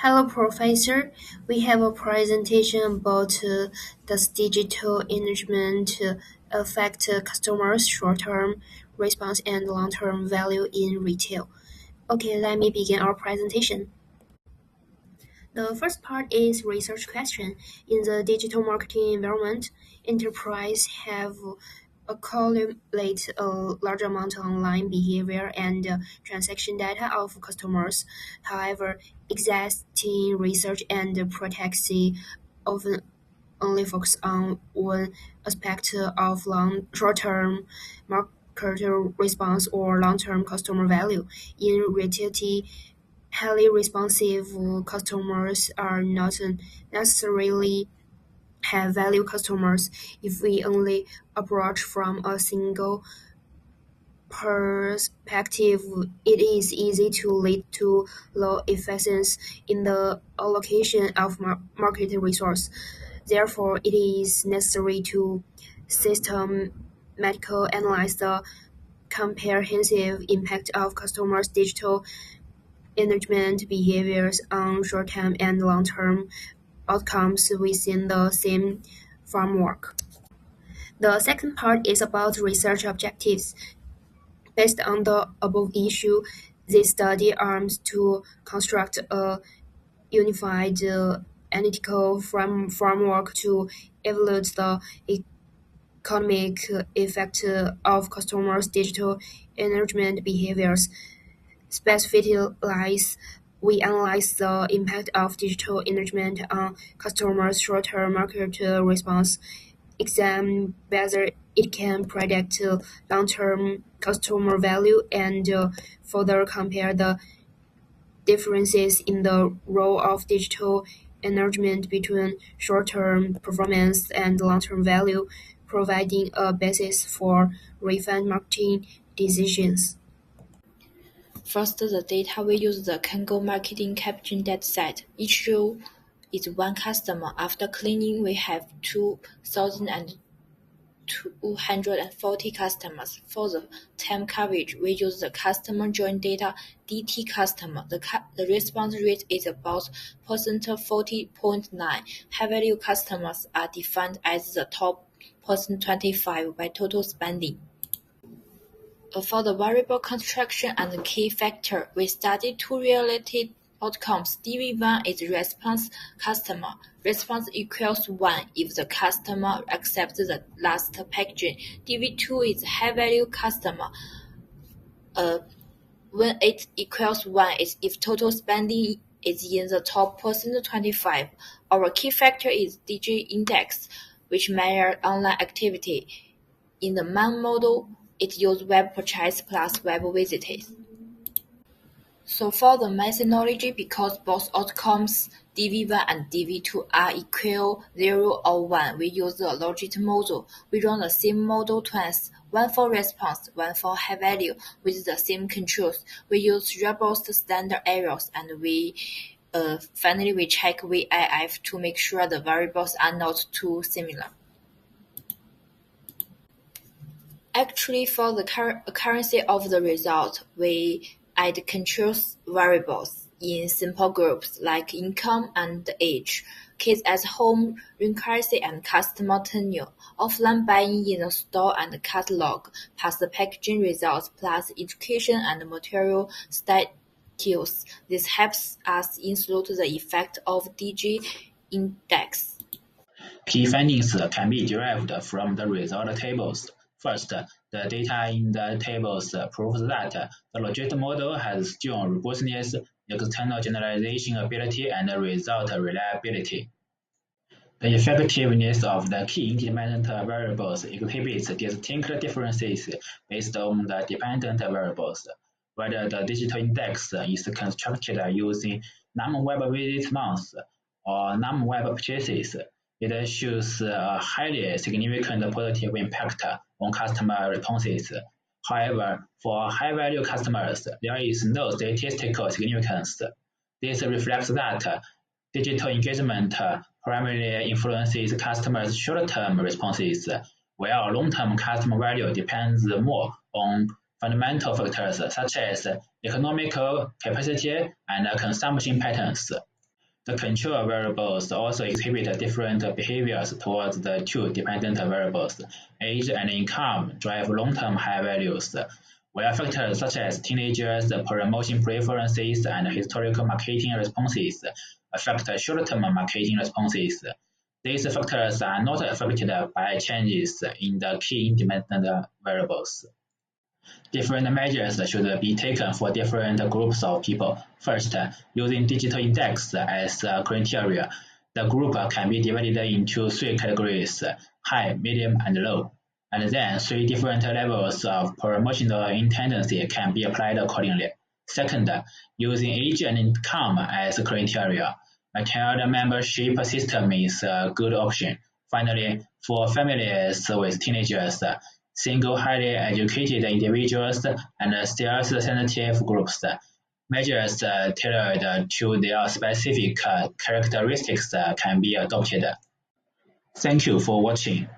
Hello, Professor. We have a presentation about does digital engagement affect customers' short-term response and long-term value in retail. Okay, let me begin our presentation. The first part is research question. In the digital marketing environment, enterprise have accumulate a large amount of online behavior and transaction data of customers. However, existing research and protection often only focus on one aspect of short-term market response or long-term customer value. In reality, highly responsive customers are not necessarily high value customers. If we only approach from a single perspective, it is easy to lead to low efficiency in the allocation of market resource. Therefore, it is necessary to systematically analyze the comprehensive impact of customers' digital engagement behaviors on short-term and long-term outcomes within the same framework. The second part is about research objectives. Based on the above issue, this study aims to construct a unified analytical framework to evaluate the economic effect of customers' digital engagement behaviors. Specifically, we analyze the impact of digital engagement on customers' short-term market response, examine whether it can predict long-term customer value, and further compare the differences in the role of digital engagement between short-term performance and long-term value, providing a basis for refined marketing decisions. First, the data we use the Kango marketing campaign dataset. Each row is one customer. After cleaning, we have 2,240 customers. For the time coverage, we use the customer joint data DT customer. The response rate is about 40.9. High-value customers are defined as the top 25 by total spending. For the variable construction and the key factor, we studied two related outcomes. DV1 is response customer. Response equals 1 if the customer accepts the last packaging. DV2 is high-value customer. When it equals 1 is if total spending is in the top 25. Our key factor is DG index, which measures online activity. In the MAN model, it uses web purchase plus web visitors. So for the methodology, because both outcomes DV1 and DV2 are equal 0 or 1, we use the logit model. We run the same model twice, one for response, one for high value, with the same controls. We use robust standard errors, and finally we check VIF to make sure the variables are not too similar. Actually, for the accuracy of the result, we add control variables in simple groups like income and age, kids at home, currency and customer tenure, offline buying in the store and catalog, plus the packaging results, plus education and material status. This helps us include the effect of DG index. Key findings can be derived from the result tables. First, the data in the tables proves that the logit model has strong robustness, external generalization ability, and result reliability. The effectiveness of the key independent variables exhibits distinct differences based on the dependent variables. Whether the digital index is constructed using num web visit months or num web purchases, it shows a highly significant positive impact on customer responses. However, for high-value customers, there is no statistical significance. This reflects that digital engagement primarily influences customers' short-term responses, while long-term customer value depends more on fundamental factors such as economic capacity and consumption patterns. The control variables also exhibit different behaviors towards the two dependent variables. Age and income drive long-term high values, while factors such as teenagers' promotion preferences and historical marketing responses affect short-term marketing responses. These factors are not affected by changes in the key independent variables. Different measures should be taken for different groups of people. First, using digital index as a criteria, the group can be divided into three categories: high, medium, and low. And then three different levels of promotional intensity can be applied accordingly. Second, using age and income as criteria, a tiered membership system is a good option. Finally, for families with teenagers, single highly educated individuals, and sales-sensitive groups, measures tailored to their specific characteristics can be adopted. Thank you for watching.